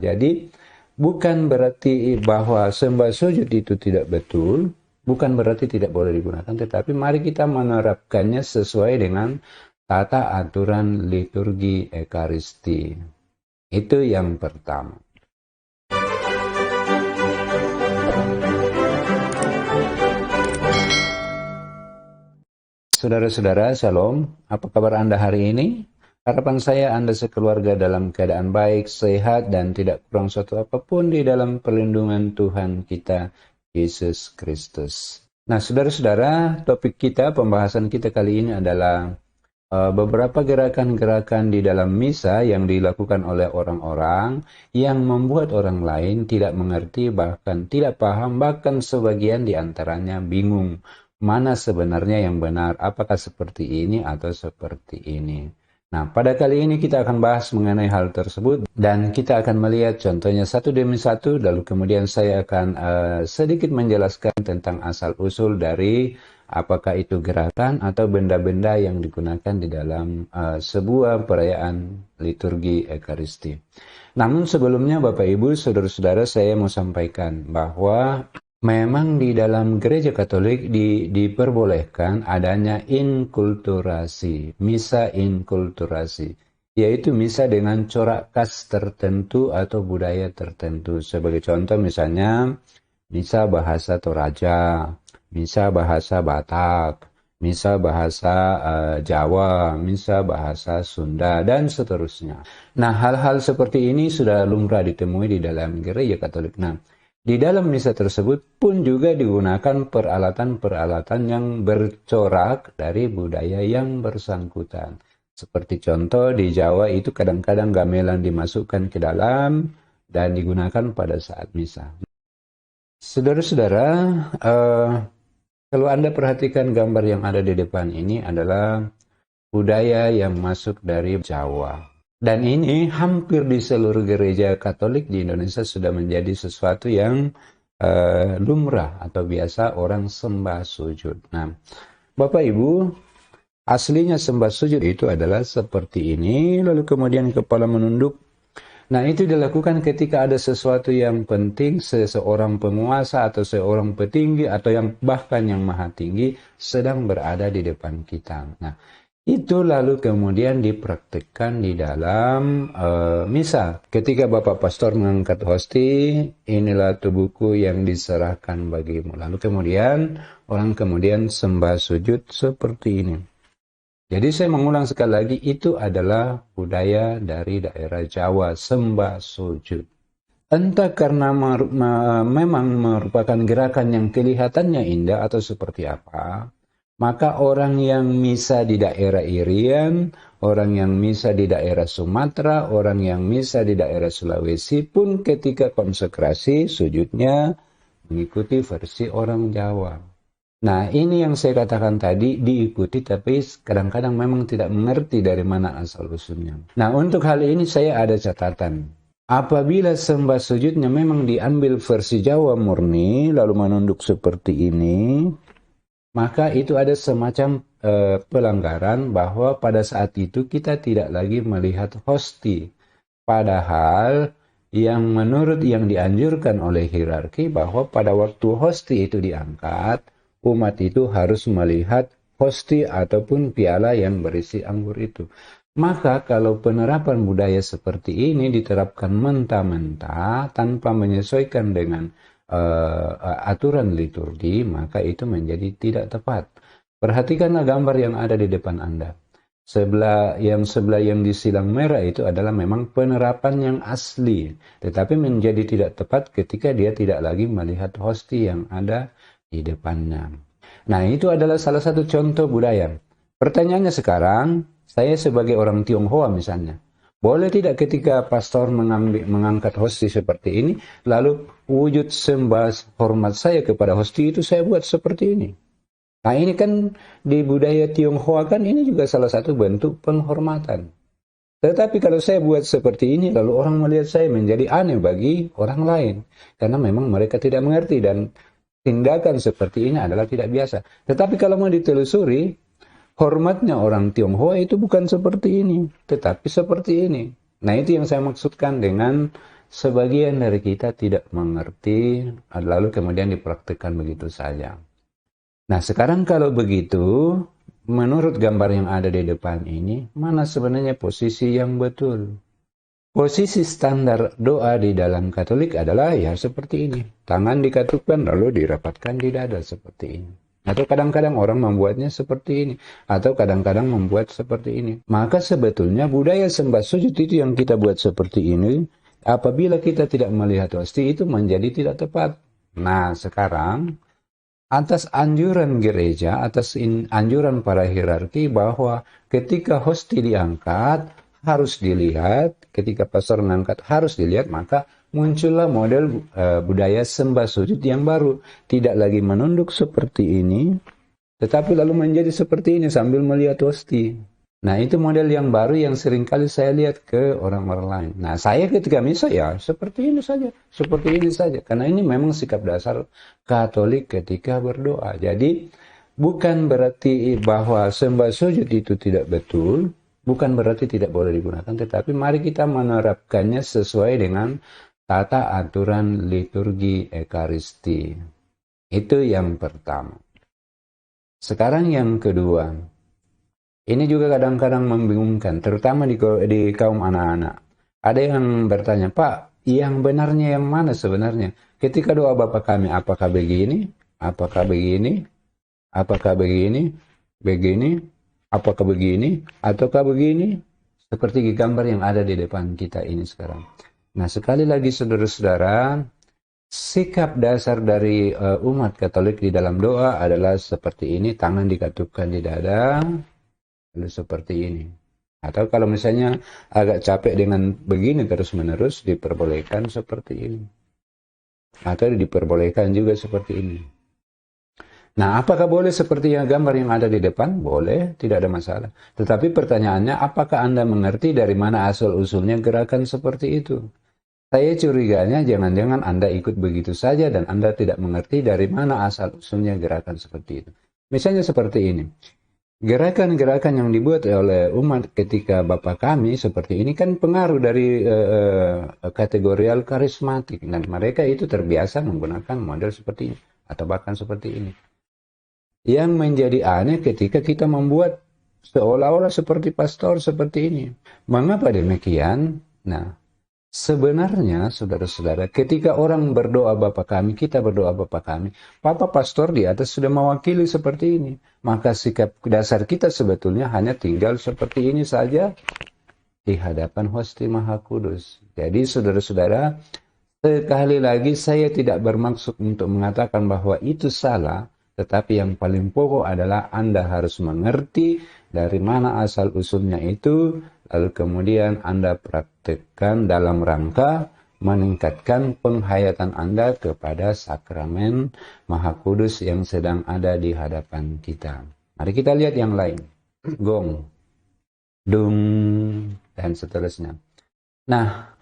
Jadi bukan berarti bahwa sembah sujud itu tidak betul, bukan berarti tidak boleh digunakan, tetapi mari kita menerapkannya sesuai dengan tata aturan liturgi Ekaristi. Itu yang pertama. Saudara-saudara, Shalom. Apa kabar Anda hari ini? Harapan saya Anda sekeluarga dalam keadaan baik, sehat, dan tidak kurang suatu apapun di dalam perlindungan Tuhan kita, Yesus Kristus. Nah, saudara-saudara, topik kita, pembahasan kita kali ini adalah beberapa gerakan-gerakan di dalam misa yang dilakukan oleh orang-orang yang membuat orang lain tidak mengerti, bahkan tidak paham, bahkan sebagian di antaranya bingung. Mana sebenarnya yang benar, apakah seperti ini atau seperti ini. Nah, pada kali ini kita akan bahas mengenai hal tersebut dan kita akan melihat contohnya satu demi satu, lalu kemudian saya akan sedikit menjelaskan tentang asal-usul dari apakah itu gerakan atau benda-benda yang digunakan di dalam sebuah perayaan liturgi Ekaristi. Namun sebelumnya Bapak Ibu, saudara-saudara, saya mau sampaikan bahwa memang di dalam gereja Katolik diperbolehkan adanya inkulturasi, misa inkulturasi, yaitu misa dengan corak khas tertentu atau budaya tertentu. Sebagai contoh misalnya, misa bahasa Toraja, misa bahasa Batak, misa bahasa Jawa, misa bahasa Sunda, dan seterusnya. Nah, hal-hal seperti ini sudah lumrah ditemui di dalam gereja Katolik. Nah, di dalam misa tersebut pun juga digunakan peralatan-peralatan yang bercorak dari budaya yang bersangkutan. Seperti contoh di Jawa itu kadang-kadang gamelan dimasukkan ke dalam dan digunakan pada saat misa. Saudara-saudara, kalau Anda perhatikan gambar yang ada di depan ini adalah budaya yang masuk dari Jawa. Dan ini hampir di seluruh gereja Katolik di Indonesia sudah menjadi sesuatu yang lumrah atau biasa orang sembah sujud. Nah, Bapak Ibu, aslinya sembah sujud itu adalah seperti ini, lalu kemudian kepala menunduk. Nah, itu dilakukan ketika ada sesuatu yang penting, seseorang penguasa atau seorang petinggi atau yang bahkan yang maha tinggi sedang berada di depan kita. Nah, itu lalu kemudian dipraktikkan di dalam misa. Ketika Bapak Pastor mengangkat hosti, inilah tubuhku yang diserahkan bagimu. Lalu kemudian orang kemudian sembah sujud seperti ini. Jadi saya mengulang sekali lagi, itu adalah budaya dari daerah Jawa, sembah sujud. Entah karena memang merupakan gerakan yang kelihatannya indah atau seperti apa, maka orang yang misa di daerah Irian, orang yang misa di daerah Sumatera, orang yang misa di daerah Sulawesi pun ketika konsekrasi sujudnya mengikuti versi orang Jawa. Nah, ini yang saya katakan tadi, diikuti tapi kadang-kadang memang tidak mengerti dari mana asal-usulnya. Nah, untuk hal ini saya ada catatan. Apabila sembah sujudnya memang diambil versi Jawa murni, lalu menunduk seperti ini, maka itu ada semacam pelanggaran bahwa pada saat itu kita tidak lagi melihat hosti. Padahal yang menurut yang dianjurkan oleh hierarki bahwa pada waktu hosti itu diangkat, umat itu harus melihat hosti ataupun piala yang berisi anggur itu. Maka kalau penerapan budaya seperti ini diterapkan mentah-mentah tanpa menyesuaikan dengan aturan liturgi, maka itu menjadi tidak tepat. Perhatikanlah gambar yang ada di depan Anda. Sebelah yang di silang merah itu adalah memang penerapan yang asli, tetapi menjadi tidak tepat ketika dia tidak lagi melihat hosti yang ada di depannya. Nah, itu adalah salah satu contoh budaya. Pertanyaannya sekarang, saya sebagai orang Tionghoa misalnya, boleh tidak ketika pastor mengangkat hosti seperti ini, lalu wujud sembah hormat saya kepada hosti itu saya buat seperti ini. Nah, ini kan di budaya Tionghoa kan ini juga salah satu bentuk penghormatan. Tetapi kalau saya buat seperti ini, lalu orang melihat saya menjadi aneh bagi orang lain. Karena memang mereka tidak mengerti dan tindakan seperti ini adalah tidak biasa. Tetapi kalau mau ditelusuri, hormatnya orang Tionghoa itu bukan seperti ini, tetapi seperti ini. Nah, itu yang saya maksudkan dengan sebagian dari kita tidak mengerti, lalu kemudian dipraktikkan begitu saja. Nah, sekarang kalau begitu, menurut gambar yang ada di depan ini, mana sebenarnya posisi yang betul? Posisi standar doa di dalam Katolik adalah ya seperti ini. Tangan dikatupkan lalu dirapatkan di dada seperti ini. Atau kadang-kadang orang membuatnya seperti ini. Atau kadang-kadang membuat seperti ini. Maka sebetulnya budaya sembah sujud itu yang kita buat seperti ini, apabila kita tidak melihat hosti itu menjadi tidak tepat. Nah, sekarang atas anjuran gereja, atas anjuran para hierarki bahwa ketika hosti diangkat, harus dilihat, ketika pastor mengangkat harus dilihat, maka muncullah model budaya sembah sujud yang baru. Tidak lagi menunduk seperti ini, tetapi lalu menjadi seperti ini sambil melihat hosti. Nah, itu model yang baru yang seringkali saya lihat ke orang-orang lain. Nah, saya ketika misa ya seperti ini saja, seperti ini saja. Karena ini memang sikap dasar Katolik ketika berdoa. Jadi, bukan berarti bahwa sembah sujud itu tidak betul, bukan berarti tidak boleh digunakan, tetapi mari kita menerapkannya sesuai dengan tata aturan liturgi Ekaristi. Itu yang pertama. Sekarang yang kedua. Ini juga kadang-kadang membingungkan, terutama di kaum anak-anak. Ada yang bertanya, Pak, yang benarnya yang mana sebenarnya? Ketika doa Bapa kami, apakah begini? Apakah begini? Apakah begini? Begini? Apakah begini? Ataukah begini? Seperti gambar yang ada di depan kita ini sekarang. Nah, sekali lagi saudara-saudara, sikap dasar dari umat Katolik di dalam doa adalah seperti ini, tangan dikatupkan di dada, lalu seperti ini. Atau kalau misalnya agak capek dengan begini terus-menerus, diperbolehkan seperti ini. Atau diperbolehkan juga seperti ini. Nah, apakah boleh seperti yang gambar yang ada di depan? Boleh, tidak ada masalah. Tetapi pertanyaannya, apakah Anda mengerti dari mana asal-usulnya gerakan seperti itu? Saya curiganya jangan-jangan Anda ikut begitu saja dan Anda tidak mengerti dari mana asal-usulnya gerakan seperti itu. Misalnya seperti ini. Gerakan-gerakan yang dibuat oleh umat ketika Bapa kami seperti ini kan pengaruh dari kategorial karismatik. Dan mereka itu terbiasa menggunakan model seperti ini. Atau bahkan seperti ini. Yang menjadi aneh ketika kita membuat seolah-olah seperti pastor seperti ini. Mengapa demikian? Nah, sebenarnya, saudara-saudara, ketika orang berdoa Bapa kami, kita berdoa Bapa kami, Papa Pastor di atas sudah mewakili seperti ini. Maka sikap dasar kita sebetulnya hanya tinggal seperti ini saja di hadapan Hosti Maha Kudus. Jadi, saudara-saudara, sekali lagi saya tidak bermaksud untuk mengatakan bahwa itu salah, tetapi yang paling pokok adalah Anda harus mengerti dari mana asal-usulnya itu, lalu kemudian Anda praktekkan dalam rangka meningkatkan penghayatan Anda kepada sakramen Maha Kudus yang sedang ada di hadapan kita. Mari kita lihat yang lain. Gong, dung, dan seterusnya. Nah,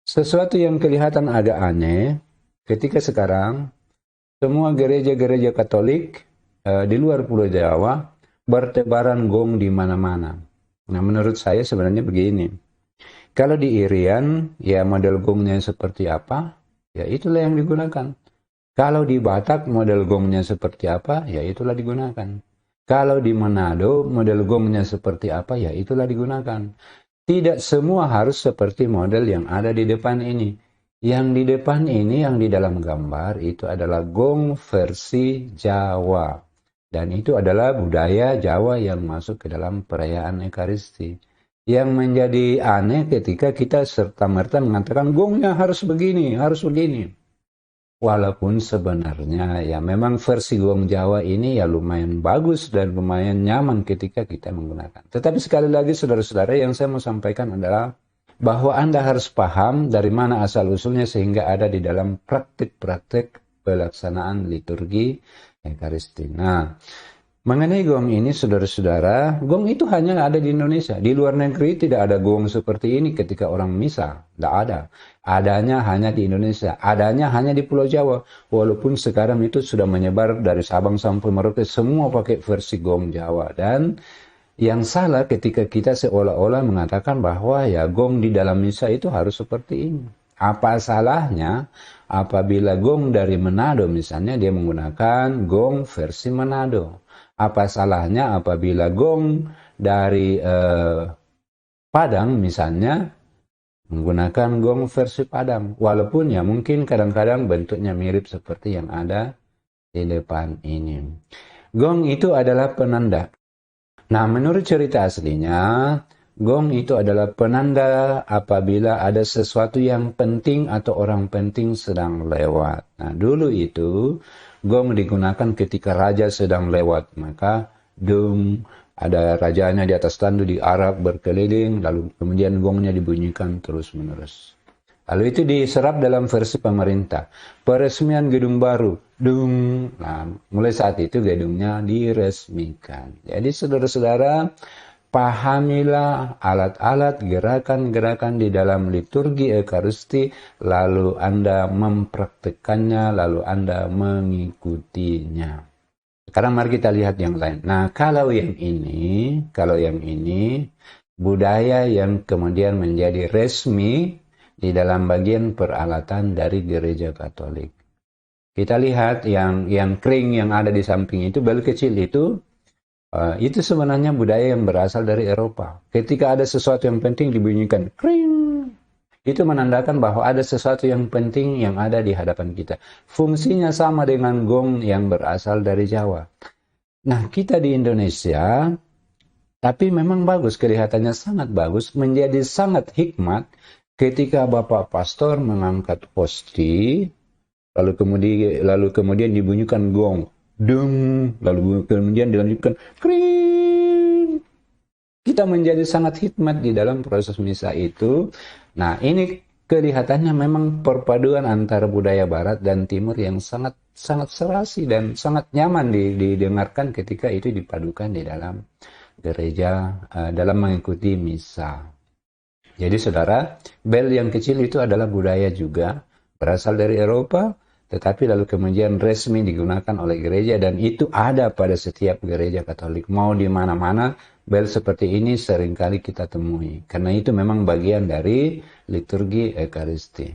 sesuatu yang kelihatan agak aneh ketika sekarang semua gereja-gereja Katolik di luar Pulau Jawa bertebaran gong di mana-mana. Nah, menurut saya sebenarnya begini. Kalau di Irian, ya model gongnya seperti apa, ya itulah yang digunakan. Kalau di Batak, model gongnya seperti apa, ya itulah digunakan. Kalau di Manado, model gongnya seperti apa, ya itulah digunakan. Tidak semua harus seperti model yang ada di depan ini. Yang di depan ini, yang di dalam gambar, itu adalah gong versi Jawa. Dan itu adalah budaya Jawa yang masuk ke dalam perayaan Ekaristi. Yang menjadi aneh ketika kita serta-merta mengatakan gongnya harus begini, harus begini. Walaupun sebenarnya ya memang versi gong Jawa ini ya lumayan bagus dan lumayan nyaman ketika kita menggunakan. Tetapi sekali lagi saudara-saudara, yang saya mau sampaikan adalah bahwa Anda harus paham dari mana asal-usulnya sehingga ada di dalam praktik-praktik pelaksanaan liturgi Ekaristi. Nah, mengenai gong ini, saudara-saudara, gong itu hanya ada di Indonesia. Di luar negeri tidak ada gong seperti ini ketika orang misa. Tidak ada. Adanya hanya di Indonesia. Adanya hanya di Pulau Jawa. Walaupun sekarang itu sudah menyebar dari Sabang sampai Merauke, semua pakai versi gong Jawa. Dan Yang salah ketika kita seolah-olah mengatakan bahwa ya gong di dalam misa itu harus seperti ini. Apa salahnya apabila gong dari Manado misalnya dia menggunakan gong versi Manado? Apa salahnya apabila gong dari Padang misalnya menggunakan gong versi Padang? Walaupun ya mungkin kadang-kadang bentuknya mirip seperti yang ada di depan ini. Gong itu adalah penanda. Nah, menurut cerita aslinya, gong itu adalah penanda apabila ada sesuatu yang penting atau orang penting sedang lewat. Nah, dulu itu gong digunakan ketika raja sedang lewat. Maka dung, ada rajanya di atas tandu diarak berkeliling, lalu kemudian gongnya dibunyikan terus-menerus. Lalu itu diserap dalam versi pemerintah. Peresmian gedung baru. Dung. Nah, mulai saat itu gedungnya diresmikan. Jadi saudara-saudara, pahamilah alat-alat gerakan-gerakan di dalam liturgi Ekaristi, lalu Anda mempraktikkannya, lalu Anda mengikutinya. Sekarang mari kita lihat yang lain. Nah, kalau yang ini budaya yang kemudian menjadi resmi di dalam bagian peralatan dari gereja Katolik. Kita lihat yang kring yang ada di samping itu, bel kecil itu sebenarnya budaya yang berasal dari Eropa. Ketika ada sesuatu yang penting dibunyikan kring, itu menandakan bahwa ada sesuatu yang penting yang ada di hadapan kita. Fungsinya sama dengan gong yang berasal dari Jawa. Nah, kita di Indonesia, tapi memang bagus, kelihatannya sangat bagus, menjadi sangat hikmat ketika Bapak Pastor mengangkat hosti, lalu kemudian dibunyikan gong, dung, lalu kemudian dilanjutkan kring. Kita menjadi sangat hikmat di dalam proses misa itu. Nah, ini kelihatannya memang perpaduan antara budaya Barat dan Timur yang sangat serasi dan sangat nyaman didengarkan ketika itu dipadukan di dalam gereja dalam mengikuti misa. Jadi saudara, bel yang kecil itu adalah budaya juga, berasal dari Eropa, tetapi lalu kemudian resmi digunakan oleh gereja dan itu ada pada setiap gereja Katolik. Mau di mana-mana, bel seperti ini seringkali kita temui. Karena itu memang bagian dari liturgi Ekaristi.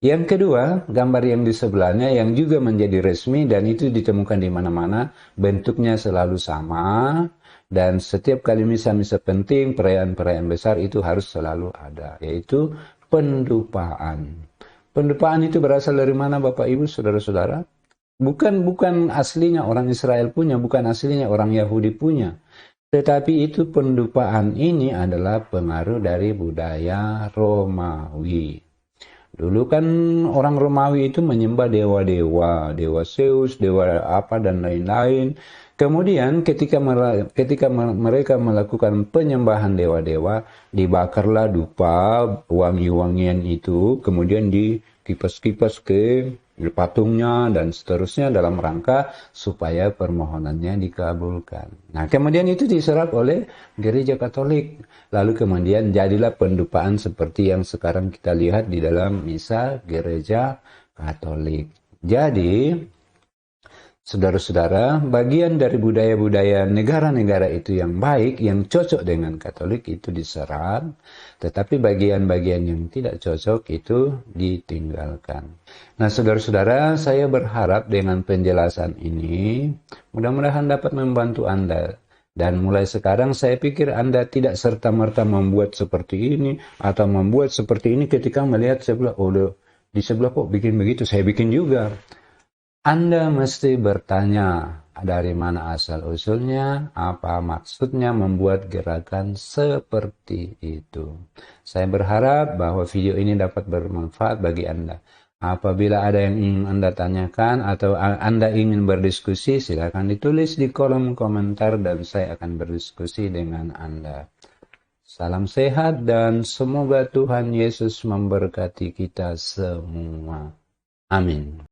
Yang kedua, gambar yang di sebelahnya yang juga menjadi resmi dan itu ditemukan di mana-mana, bentuknya selalu sama. Dan setiap kali misa-misa penting, perayaan-perayaan besar itu harus selalu ada, yaitu pendupaan. Pendupaan itu berasal dari mana Bapak Ibu, saudara-saudara? Bukan aslinya orang Israel punya, bukan aslinya orang Yahudi punya. Tetapi itu pendupaan ini adalah pengaruh dari budaya Romawi. Dulu kan orang Romawi itu menyembah dewa-dewa, dewa Zeus, dewa apa dan lain-lain. Kemudian ketika mereka melakukan penyembahan dewa-dewa, dibakarlah dupa wangi-wangian itu, kemudian dikipas-kipas ke patungnya dan seterusnya dalam rangka supaya permohonannya dikabulkan. Nah, kemudian itu diserap oleh gereja Katolik. Lalu kemudian jadilah pendupaan seperti yang sekarang kita lihat di dalam misa gereja Katolik. Jadi, saudara-saudara, bagian dari budaya-budaya negara-negara itu yang baik, yang cocok dengan Katolik itu diserap, tetapi bagian-bagian yang tidak cocok itu ditinggalkan. Nah, saudara-saudara, saya berharap dengan penjelasan ini, mudah-mudahan dapat membantu Anda. Dan mulai sekarang saya pikir Anda tidak serta-merta membuat seperti ini, atau membuat seperti ini ketika melihat sebelah, di sebelah kok bikin begitu, saya bikin juga. Anda mesti bertanya dari mana asal-usulnya, apa maksudnya membuat gerakan seperti itu. Saya berharap bahwa video ini dapat bermanfaat bagi Anda. Apabila ada yang ingin Anda tanyakan atau Anda ingin berdiskusi, silakan ditulis di kolom komentar dan saya akan berdiskusi dengan Anda. Salam sehat dan semoga Tuhan Yesus memberkati kita semua. Amin.